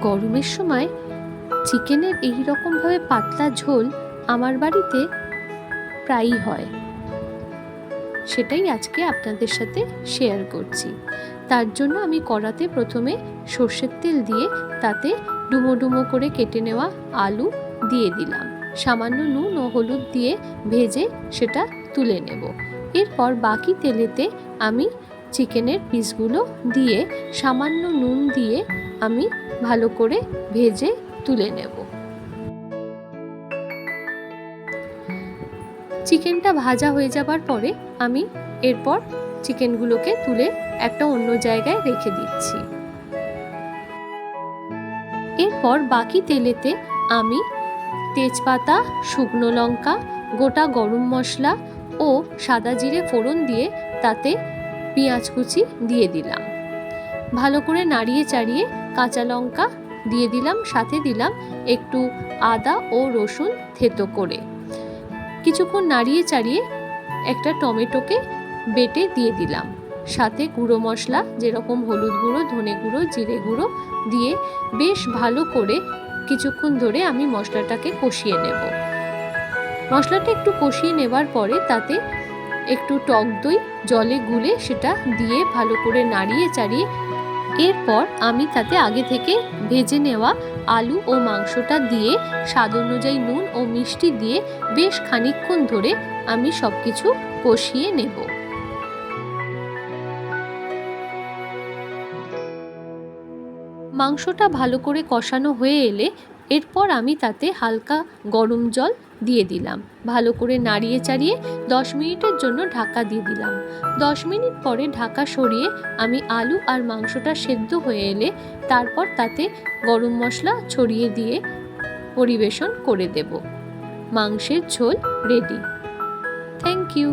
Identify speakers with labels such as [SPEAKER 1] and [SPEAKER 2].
[SPEAKER 1] গরমের সময় চিকেনের এই রকমভাবে পাতলা ঝোল আমার বাড়িতে প্রায়ই হয়, সেটাই আজকে আপনাদের সাথে শেয়ার করছি। তার জন্য আমি কড়াতে প্রথমে সর্ষের তেল দিয়ে তাতে ডুমো ডুমো করে কেটে নেওয়া আলু দিয়ে দিলাম, সামান্য নুন ও হলুদ দিয়ে ভেজে সেটা তুলে নেব। এরপর বাকি তেলেতে আমি চিকেনের পিসগুলো দিয়ে সামান্য নুন দিয়ে আমি ভালো করে ভেজে তুলে নেব। চিকেনটা ভাজা হয়ে যাবার পরে আমি এরপর চিকেনগুলোকে তুলে একটা অন্য জায়গায় রেখে দিচ্ছি। এরপর বাকি তেলেতে আমি তেজপাতা, শুকনো লঙ্কা, গোটা গরম মশলা ও সাদা জিরে ফোড়ন দিয়ে তাতে পেঁয়াজ কুচি দিয়ে দিলাম। ভালো করে নাড়িয়ে চাড়িয়ে কাঁচা লঙ্কা দিয়ে দিলাম, সাথে দিলাম একটু আদা ও রসুন থেতো করে। কিছুক্ষণ নাড়িয়ে চাড়িয়ে একটা টমেটোকে বেটে দিয়ে দিলাম, সাথে গুঁড়ো মশলা যেরকম হলুদ গুঁড়ো, ধনে গুঁড়ো, জিরে গুঁড়ো দিয়ে বেশ ভালো করে কিছুক্ষণ ধরে আমি মশলাটাকে কষিয়ে নেব। মশলাটা একটু কষিয়ে নেবার পরে তাতে একটু টক দই জলে গুলে সেটা দিয়ে ভালো করে নাড়িয়ে চাড়িয়ে এরপর আমি তাতে আগে থেকে ভেজে নেওয়া আলু ও মাংসটা দিয়ে স্বাদ অনুযায়ী নুন ও মিষ্টি দিয়ে বেশ খানিকক্ষণ ধরে আমি সবকিছু কষিয়ে নেব। মাংসটা ভালো করে কষানো হয়ে এলে এরপর আমি তাতে হালকা গরম জল দিয়ে দিলাম, ভালো করে নাড়িয়ে চাড়িয়ে 10 মিনিটের জন্য ঢাকা দিয়ে দিলাম। 10 মিনিট পরে ঢাকা সরিয়ে আমি আলু আর মাংসটা সেদ্ধ হয়ে এলে তারপর তাতে গরম মশলা ছড়িয়ে দিয়ে পরিবেশন করে দেব। মাংসের ঝোল রেডি। Thank you.